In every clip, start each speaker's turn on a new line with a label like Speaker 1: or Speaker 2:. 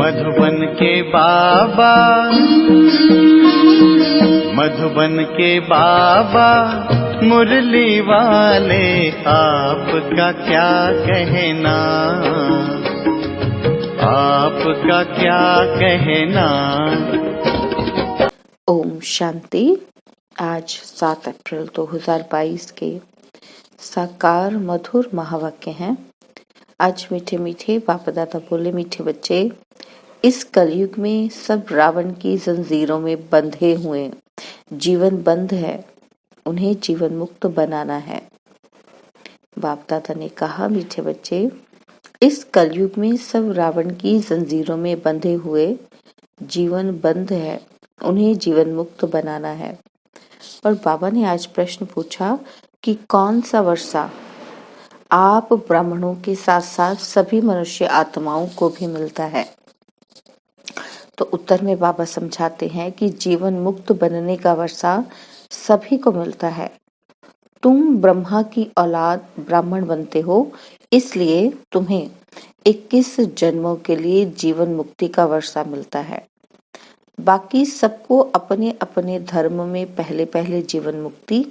Speaker 1: मधुबन के बाबा, मधुबन के बाबा मुरली वाले, आपका क्या कहना, आपका क्या कहना।
Speaker 2: ओम शांति। आज 7 अप्रैल 2022 के साकार मधुर महावाक्य हैं। आज मीठे मीठे बाप दादा बोले, मीठे बच्चे, इस कलयुग में सब रावण की जंजीरों में बंधे हुए जीवन बंद है, उन्हें जीवन मुक्त बनाना है। बाप दादा ने कहा, मीठे बच्चे, इस कलयुग में सब रावण की जंजीरों में बंधे हुए जीवन बंद है, उन्हें जीवन मुक्त बनाना है। और बाबा ने आज प्रश्न पूछा कि कौन सा वर्षा आप ब्राह्मणों के साथ साथ सभी मनुष्य आत्माओं को भी मिलता है। तो उत्तर में बाबा समझाते हैं कि जीवन मुक्त बनने का वर्षा सभी को मिलता है। तुम ब्रह्मा की औलाद ब्राह्मण बनते हो, इसलिए तुम्हें 21 जन्मों के लिए जीवन मुक्ति का वर्षा मिलता है। बाकी सबको अपने अपने धर्म में पहले पहले जीवन मुक्ति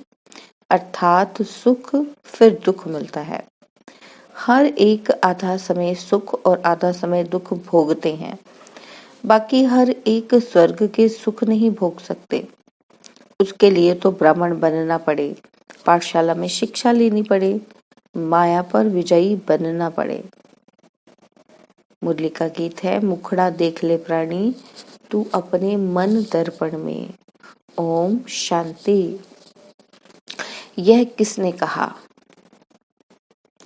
Speaker 2: अर्थात सुख फिर दुख मिलता है। हर एक आधा समय सुख और आधा समय दुख भोगते हैं। बाकी हर एक स्वर्ग के सुख नहीं भोग सकते। उसके लिए तो ब्राह्मण बनना पड़े, पाठशाला में शिक्षा लेनी पड़े, माया पर विजयी बनना पड़े। मुरली का गीत है, मुखड़ा देख ले प्राणी, तू अपने मन दर्पण में। ओम शांति। यह किसने कहा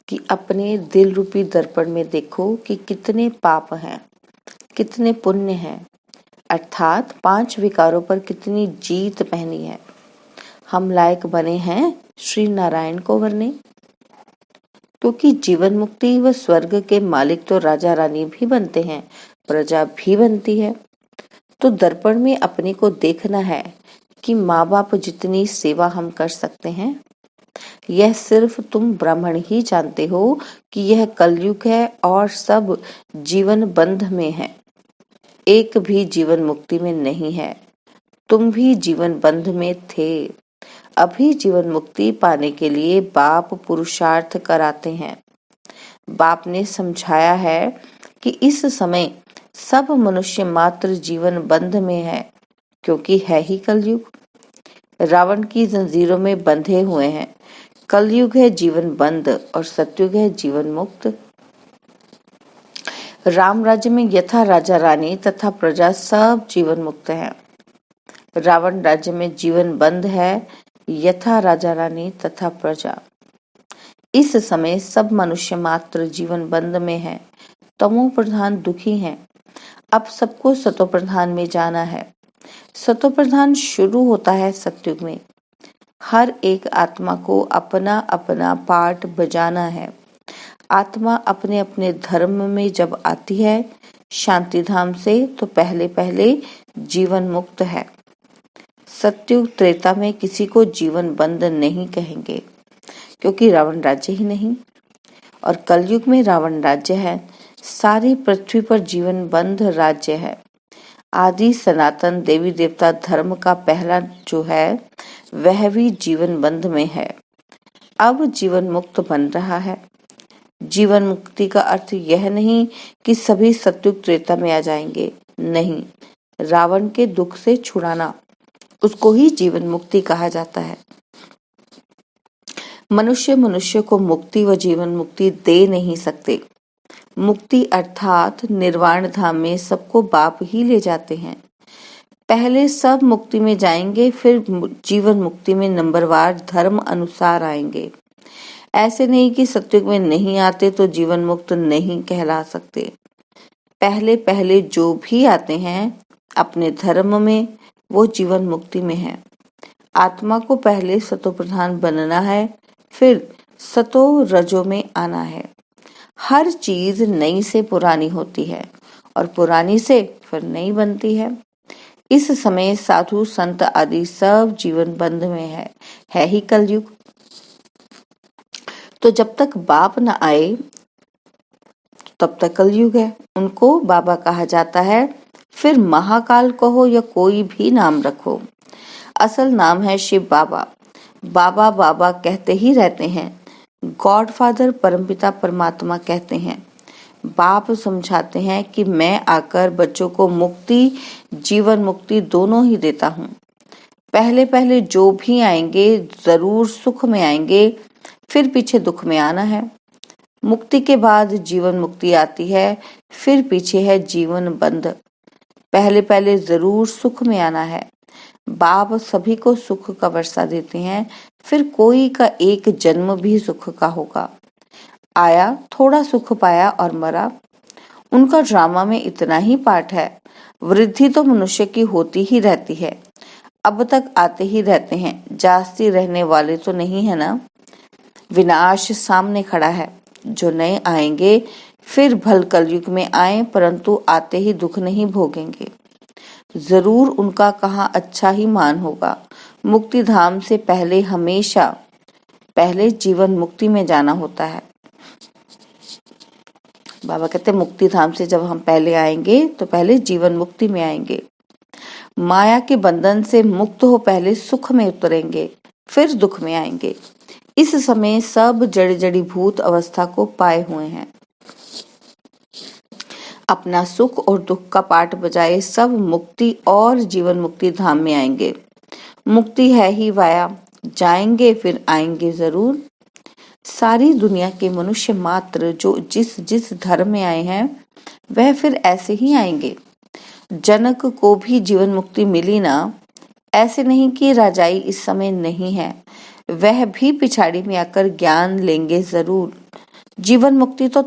Speaker 2: कि अपने दिल रूपी दर्पण में देखो कि कितने पाप हैं, कितने पुण्य हैं, अर्थात 5 विकारों पर कितनी जीत पहनी है। हम लायक बने हैं श्री नारायण को वरने, क्योंकि जीवन मुक्ति व स्वर्ग के मालिक तो राजा रानी भी बनते हैं, प्रजा भी बनती है। तो दर्पण में अपने को देखना है कि माँ बाप जितनी सेवा हम कर सकते हैं। यह सिर्फ तुम ब्राह्मण ही जानते हो कि यह कलयुग है और सब जीवन बंध में है, एक भी जीवन मुक्ति में नहीं है। तुम भी जीवन बंध में थे। अभी जीवन मुक्ति पाने के लिए बाप पुरुषार्थ कराते हैं। बाप ने समझाया है कि इस समय सब मनुष्य मात्र जीवन बंध में है, क्योंकि है ही कलयुग। रावण की जंजीरों में बंधे हुए हैं। कलयुग है जीवन बंद और सतयुग है जीवन मुक्त। राम राज्य में यथा राजा रानी तथा प्रजा सब जीवन मुक्त हैं। रावण राज्य में जीवन बंद है, यथा राजा रानी तथा प्रजा। इस समय सब मनुष्य मात्र जीवन बंद में है, तमो प्रधान दुखी हैं। अब सबको सतो प्रधान में जाना है। सतो प्रधान शुरू होता है सतयुग में। हर एक आत्मा को अपना अपना पाठ बजाना है। आत्मा अपने अपने धर्म में जब आती है शांति धाम से, तो पहले पहले जीवन मुक्त है। सतयुग त्रेता में किसी को जीवन बंद नहीं कहेंगे, क्योंकि रावण राज्य ही नहीं। और कलयुग में रावण राज्य है, सारी पृथ्वी पर जीवन बंद राज्य है। आदि सनातन देवी देवता धर्म का पहला जो है वह भी जीवन बंद में है, अब जीवन मुक्त बन रहा है। जीवन मुक्ति का अर्थ यह नहीं कि सभी सतयुग त्रेता में आ जाएंगे, नहीं, रावण के दुख से छुड़ाना, उसको ही जीवन मुक्ति कहा जाता है। मनुष्य मनुष्य को मुक्ति व जीवन मुक्ति दे नहीं सकते। मुक्ति अर्थात निर्वाण धाम में सबको बाप ही ले जाते हैं। पहले सब मुक्ति में जाएंगे, फिर जीवन मुक्ति में नंबरवार धर्म अनुसार आएंगे। ऐसे नहीं कि सतयुग में नहीं आते तो जीवन मुक्त नहीं कहला सकते। पहले पहले जो भी आते हैं अपने धर्म में, वो जीवन मुक्ति में है। आत्मा को पहले सतो प्रधान बनना है, फिर सतो रजो में आना है। हर चीज नई से पुरानी होती है और पुरानी से फिर नई बनती है। इस समय साधु संत आदि सब जीवन बंध में है ही कलयुग। तो जब तक बाप न आए तब तक कलयुग है। उनको बाबा कहा जाता है। फिर महाकाल कहो या कोई भी नाम रखो, असल नाम है शिव बाबा। बाबा बाबा कहते ही रहते हैं। गॉडफादर परमपिता परमात्मा कहते हैं। बाप समझाते हैं कि मैं आकर बच्चों को मुक्ति, जीवन मुक्ति दोनों ही देता हूँ। पहले पहले जो भी आएंगे जरूर सुख में आएंगे, फिर पीछे दुख में आना है। मुक्ति के बाद जीवन मुक्ति आती है, फिर पीछे है जीवन बंध। पहले पहले जरूर सुख में आना है। बाप सभी को सुख का वर्षा देते हैं, फिर कोई का एक जन्म भी सुख का होगा। आया, थोड़ा सुख पाया और मरा। उनका ड्रामा में इतना ही पार्ट है। वृद्धि तो मनुष्य की होती ही रहती है। अब तक आते ही रहते हैं, जास्ती रहने वाले तो नहीं है ना। विनाश सामने खड़ा है। जो नए आएंगे फिर भल कलयुग में आए, परंतु आते ही दुख नहीं भोगेंगे। जरूर उनका कहाँ अच्छा ही मान होगा। मुक्ति धाम से पहले हमेशा पहले जीवन मुक्ति में जाना होता है। बाबा कहते हैं मुक्ति धाम से जब हम पहले आएंगे तो पहले जीवन मुक्ति में आएंगे। माया के बंधन से मुक्त हो पहले सुख में उतरेंगे, फिर दुख में आएंगे। इस समय सब जड़ी जड़ी भूत अवस्था को पाए हुए हैं। अपना सुख और दुख का पाठ बजाए सब मुक्ति और जीवन मुक्ति धाम में आएंगे। मुक्ति है ही वाया, जाएंगे फिर आएंगे जरूर। सारी दुनिया के मनुष्य मात्र जो जिस जिस धर्म में आए हैं वह फिर ऐसे ही आएंगे। जनक को भी जीवन मुक्ति मिली ना, ऐसे नहीं कि राजाई इस समय नहीं है, वह भी पिछाड़ी में आकर ज्ञान लेंगे जरूर। जीवन मुक्ति तो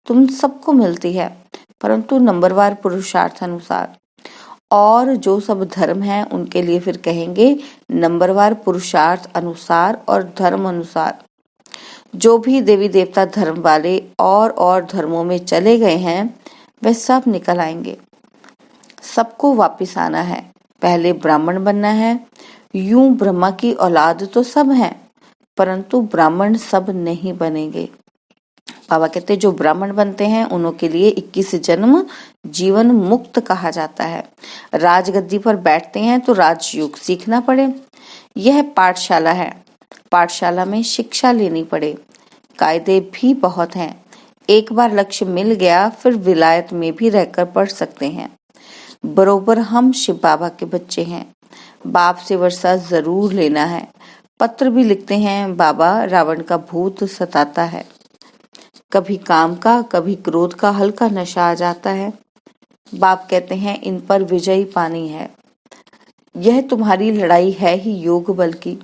Speaker 2: तुम सबको मिलती है, परंतु नंबरवार पुरुषार्थ अनुसार। और जो सब धर्म है उनके लिए फिर कहेंगे नंबरवार पुरुषार्थ अनुसार और धर्म अनुसार। जो भी देवी देवता धर्म वाले और धर्मों में चले गए हैं वे सब निकल आएंगे। सबको वापिस आना है, पहले ब्राह्मण बनना है। यूं ब्रह्मा की औलाद तो सब हैं, परंतु ब्राह्मण सब नहीं बनेंगे। बाबा कहते जो ब्राह्मण बनते हैं उनके लिए 21 जन्म जीवन मुक्त कहा जाता है। राजगद्दी पर बैठते हैं तो राजयोग सीखना पड़े, यह पाठशाला है। पाठशाला में शिक्षा लेनी पड़े। कायदे भी बहुत हैं। एक बार लक्ष्य मिल गया फिर विलायत में भी रहकर पढ़ सकते हैं। बरोबर हम शिव बाबा के बच्चे हैं। बाप से वर्षा जरूर लेना है। पत्र भी लिखते हैं, बाबा रावण का भूत सताता है। कभी काम का कभी क्रोध का हल्का नशा आ जाता है। बाप कहते हैं इन पर विजयी पानी है। यह तुम्हारी लड़ाई है ही योग बल की।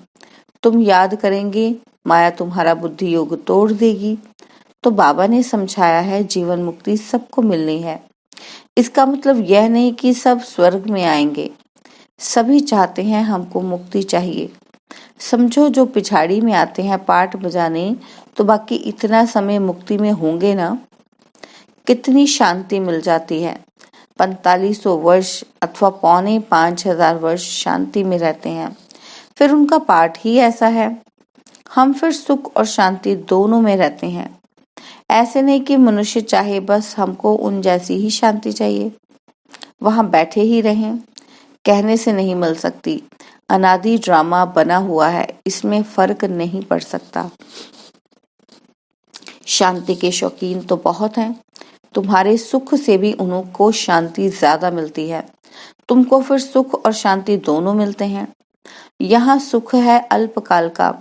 Speaker 2: तुम याद करेंगे माया तुम्हारा बुद्धि योग तोड़ देगी। तो बाबा ने समझाया है जीवन मुक्ति सबको मिलनी है। इसका मतलब यह नहीं कि सब स्वर्ग में आएंगे। सभी चाहते हैं हमको मुक्ति चाहिए। समझो जो पिछाड़ी में आते हैं पाठ बजाने, तो बाकी इतना समय मुक्ति में होंगे ना। कितनी शांति मिल जाती है। 4500 वर्ष अथवा 4500 वर्ष शांति में रहते हैं। फिर उनका पाठ ही ऐसा है। हम फिर सुख और शांति दोनों में रहते हैं। ऐसे नहीं कि मनुष्य चाहे बस हमको उन जैसी ही शांति चाहिए, वहां बैठे ही रहें। कहने से नहीं मिल सकती। अनादि ड्रामा बना हुआ है, इसमें फर्क नहीं पड़ सकता। शांति के शौकीन तो बहुत हैं। तुम्हारे सुख से भी उनको शांति ज्यादा मिलती है। तुमको फिर सुख और शांति दोनों मिलते हैं। यहाँ सुख है अल्पकाल का,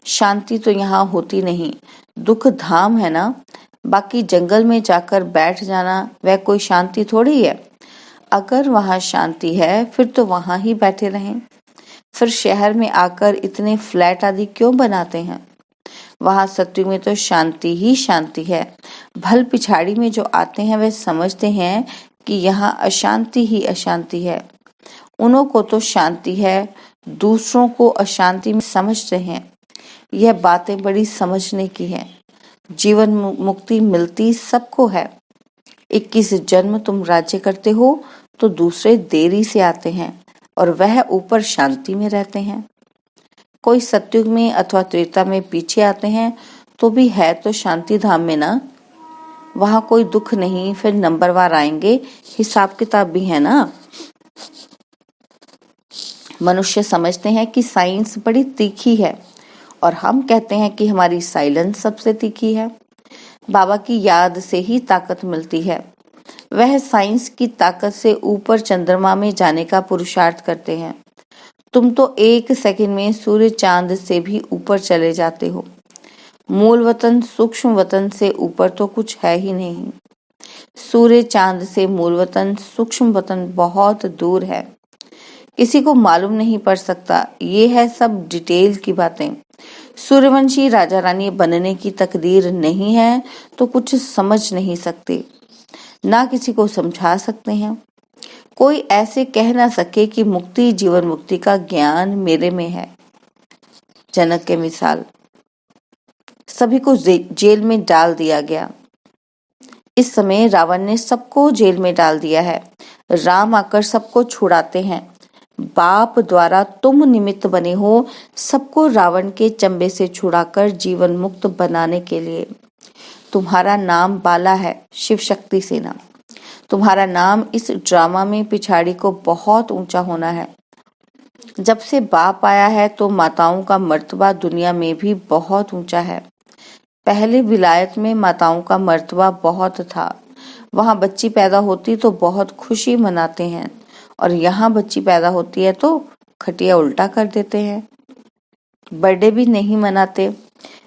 Speaker 2: शांति तो यहाँ होती नहीं। दुख धाम है ना। बाकी जंगल में जाकर बैठ जाना वह कोई शांति थोड़ी है। अगर वहाँ शांति है फिर तो वहाँ ही बैठे रहें। फिर शहर में आकर इतने फ्लैट आदि क्यों बनाते हैं। वहाँ सत्युग में तो शांति ही शांति है। भल पिछाड़ी में जो आते हैं वे समझते हैं कि यहाँ अशांति ही अशांति है। उन्हों को तो शांति है, दूसरों को अशांति में समझते हैं। यह बातें बड़ी समझने की है। जीवन मुक्ति मिलती सबको है। 21 जन्म तुम राज्य करते हो तो दूसरे देरी से आते हैं और वह ऊपर शांति में रहते हैं। कोई सत्युग में अथवा त्रेता में पीछे आते हैं तो भी है तो शांति धाम में ना। वहां कोई दुख नहीं, फिर नंबरवार आएंगे, हिसाब किताब भी है ना। मनुष्य समझते हैं कि साइंस बड़ी तीखी है और हम कहते हैं कि हमारी साइलेंस सबसे तीखी है। बाबा की याद से ही ताकत मिलती है। वह साइंस की ताकत से ऊपर चंद्रमा में जाने का पुरुषार्थ करते हैं। तुम तो एक सेकंड में सूर्य चांद से भी ऊपर चले जाते हो। मूल वतन सूक्ष्म वतन से ऊपर तो कुछ है ही नहीं। सूर्य चांद से मूल वतन सूक्ष्म वतन बहुत दूर है, किसी को मालूम नहीं पड़ सकता। ये है सब डिटेल की बातें। सूर्यवंशी राजा रानी बनने की तकदीर नहीं है तो कुछ समझ नहीं सकते, ना किसी को समझा सकते हैं। कोई ऐसे कह ना सके कि मुक्ति जीवन मुक्ति का ज्ञान मेरे में है। जनक के मिसाल, सभी को जेल में डाल दिया गया। इस समय रावण ने सबको जेल में डाल दिया है। राम आकर सबको छुड़ाते हैं। बाप द्वारा तुम निमित्त बने हो सबको रावण के चंबे से छुड़ाकर जीवन मुक्त बनाने के लिए। तुम्हारा नाम बाला है, शिव शक्ति सेना। तुम्हारा नाम इस ड्रामा में पिछाड़ी को बहुत ऊंचा होना है। जब से बाप आया है तो माताओं का मर्तबा दुनिया में भी बहुत ऊंचा है। पहले विलायत में माताओं का मर्तबा बहुत था। वहां बच्ची पैदा होती तो बहुत खुशी मनाते हैं, और यहाँ बच्ची पैदा होती है तो खटिया उल्टा कर देते हैं, बर्थडे भी नहीं मनाते।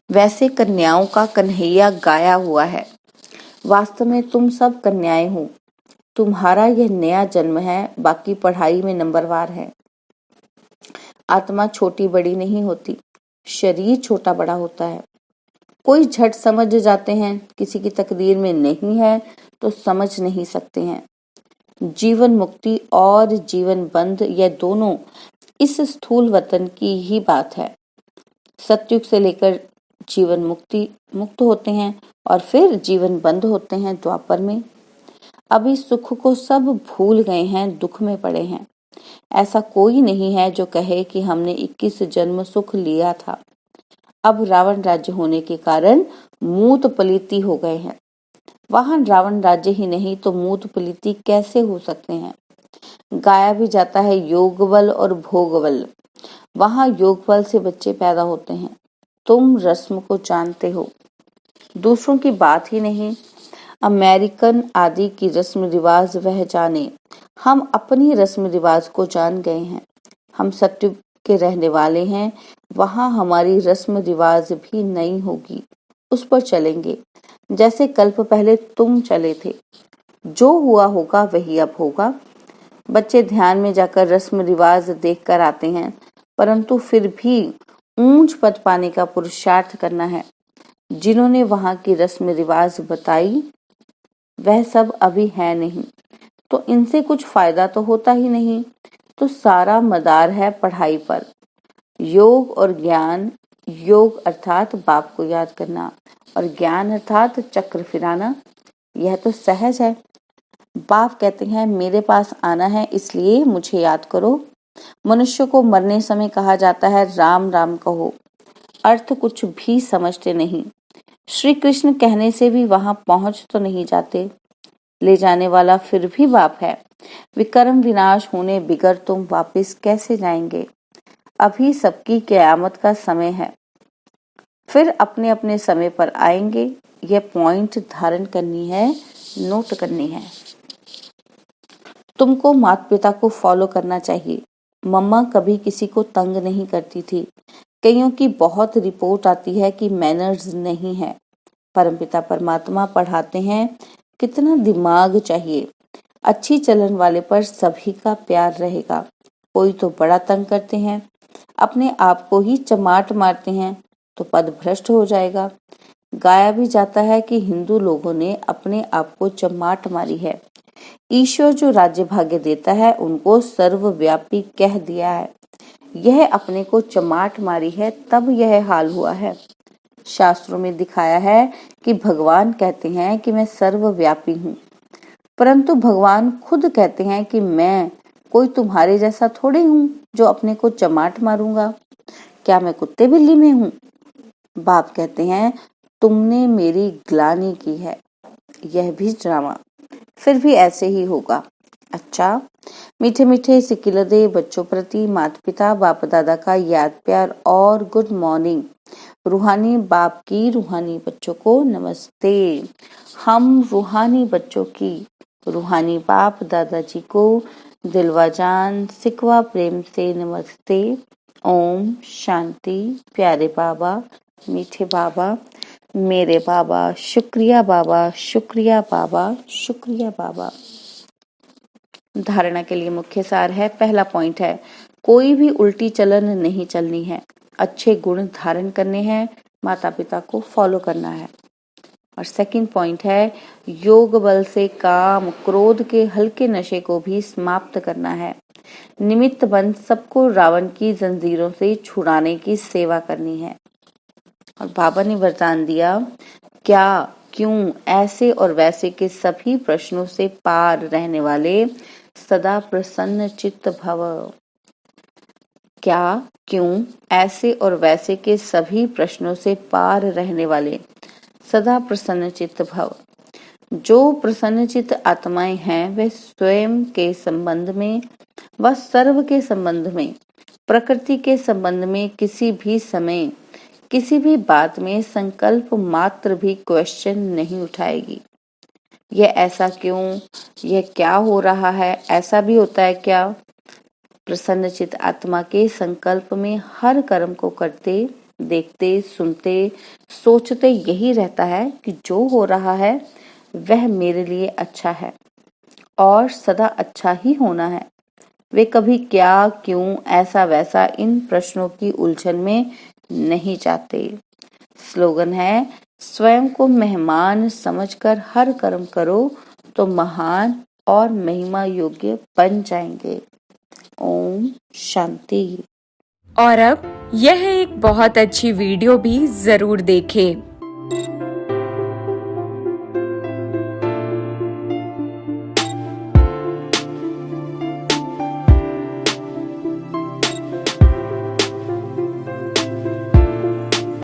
Speaker 2: वैसे कन्याओं का कन्हैया गाया हुआ है। वास्तव में तुम सब कन्याएं हो। तुम्हारा यह नया जन्म है, बाकी पढ़ाई में नंबरवार है। आत्मा छोटी बड़ी नहीं होती, शरीर छोटा बड़ा होता है। कोई झट समझ जाते हैं, किसी की तकदीर में नहीं है तो समझ नहीं सकते हैं। जीवन मुक्ति और जीवन बंध यह दोनों इस स्थूल वतन की ही बात है। सतयुग से लेकर जीवन मुक्त होते हैं और फिर जीवन बंद होते हैं द्वापर में। अभी सुख को सब भूल गए हैं, दुख में पड़े हैं। ऐसा कोई नहीं है जो कहे कि हमने 21 जन्म सुख लिया था। अब रावण राज्य होने के कारण मूत पलीती हो गए हैं। वहां रावण राज्य ही नहीं तो मूत पलीती कैसे हो सकते हैं। गाया भी जाता है योग बल और भोग बल। वहां योग बल से बच्चे पैदा होते हैं। तुम रस्म को जानते हो, दूसरों की बात ही नहीं। अमेरिकन आदि की रस्म रिवाज वह जाने, हम अपनी रस्म रिवाज को जान गए हैं। हम सत्युग के रहने वाले हैं। वहां हमारी रस्म रिवाज भी नई होगी, उस पर चलेंगे जैसे कल्प पहले तुम चले थे। जो हुआ होगा वही अब होगा। बच्चे ध्यान में जाकर रस्म रिवाज देख कर आते हैं, परंतु फिर भी ऊंच पद पाने का पुरुषार्थ करना है। जिन्होंने वहां की रस्म रिवाज बताई वह सब अभी है नहीं, तो इनसे कुछ फायदा तो होता ही नहीं। तो सारा मदार है पढ़ाई पर। योग और ज्ञान, योग अर्थात बाप को याद करना और ज्ञान अर्थात चक्र फिराना, यह तो सहज है। बाप कहते हैं मेरे पास आना है इसलिए मुझे याद करो। मनुष्य को मरने समय कहा जाता है राम राम कहो, अर्थ कुछ भी समझते नहीं। श्री कृष्ण कहने से भी वहां पहुंच तो नहीं जाते। ले जाने वाला फिर भी बाप है। विकर्म विनाश होने बिगर तुम वापस कैसे जाएंगे। अभी सबकी क़यामत का समय है, फिर अपने अपने समय पर आएंगे। यह पॉइंट धारण करनी है, नोट करनी है। तुमको माता पिता को फॉलो करना चाहिए। मम्मा कभी किसी को तंग नहीं करती थी। कईयों की बहुत रिपोर्ट आती है कि मैनर्स नहीं है। परमपिता परमात्मा पढ़ाते हैं, कितना दिमाग चाहिए। अच्छी चलन वाले पर सभी का प्यार रहेगा। कोई तो बड़ा तंग करते हैं, अपने आप को ही चमाट मारते हैं तो पद भ्रष्ट हो जाएगा। गाया भी जाता है कि हिंदू लोगों ने अपने आप को चमाट मारी है। ईश्वर जो राज्य भाग्य देता है उनको सर्वव्यापी कह दिया है। यह अपने को चमाट मारी है तब यह हाल हुआ है। शास्त्रों में दिखाया है कि भगवान कहते हैं कि मैं सर्वव्यापी हूँ, परंतु भगवान खुद कहते हैं कि मैं कोई तुम्हारे जैसा थोड़े हूँ जो अपने को चमाट मारूंगा। क्या मैं कुत्ते बिल्ली में हूँ। बाप कहते हैं तुमने मेरी ग्लानि की है। यह भी ड्रामा, फिर भी ऐसे ही होगा। अच्छा, मीठे मीठे सिकिलदे बच्चों प्रति माता पिता बाप दादा का याद प्यार और गुड मॉर्निंग। रूहानी बाप की रूहानी बच्चों को नमस्ते। हम रूहानी बच्चों की रूहानी बाप दादाजी को दिलवा जान सिकवा प्रेम से नमस्ते। ओम शांति। प्यारे बाबा, मीठे बाबा, मेरे बाबा, शुक्रिया बाबा, शुक्रिया बाबा, शुक्रिया बाबा। धारणा के लिए मुख्य सार है। पहला पॉइंट है, कोई भी उल्टी चलन नहीं चलनी है, अच्छे गुण धारण करने हैं, माता पिता को फॉलो करना है। और सेकंड पॉइंट है, योग बल से काम क्रोध के हल्के नशे को भी समाप्त करना है। निमित्त बन सबको रावण की जंजीरों से छुड़ाने की सेवा करनी है। और बाबा ने वरदान दिया, क्या, क्यों, ऐसे और वैसे के सभी प्रश्नों से पार रहने वाले सदा प्रसन्न चित्त भव। क्या, क्यों, ऐसे और वैसे के सभी प्रश्नों से पार रहने वाले सदा प्रसन्न चित्त भव। जो प्रसन्न चित्त आत्माएं हैं वे स्वयं के संबंध में व सर्व के संबंध में, प्रकृति के संबंध में किसी भी समय किसी भी बात में संकल्प मात्र भी क्वेश्चन नहीं उठाएगी। यह ऐसा क्यों, यह क्या हो रहा है, ऐसा भी होता है क्या? प्रसन्न चित्त आत्मा के संकल्प में हर कर्म को करते, देखते, सुनते, सोचते यही रहता है कि जो हो रहा है वह मेरे लिए अच्छा है और सदा अच्छा ही होना है। वे कभी क्या, क्यों, ऐसा वैसा इन प्रश्नों की उलझन में नहीं जाते। स्लोगन है, स्वयं को मेहमान समझकर हर कर्म करो तो महान और महिमा योग्य बन जाएंगे। ओम शांति।
Speaker 3: और अब यह एक बहुत अच्छी वीडियो भी जरूर देखें।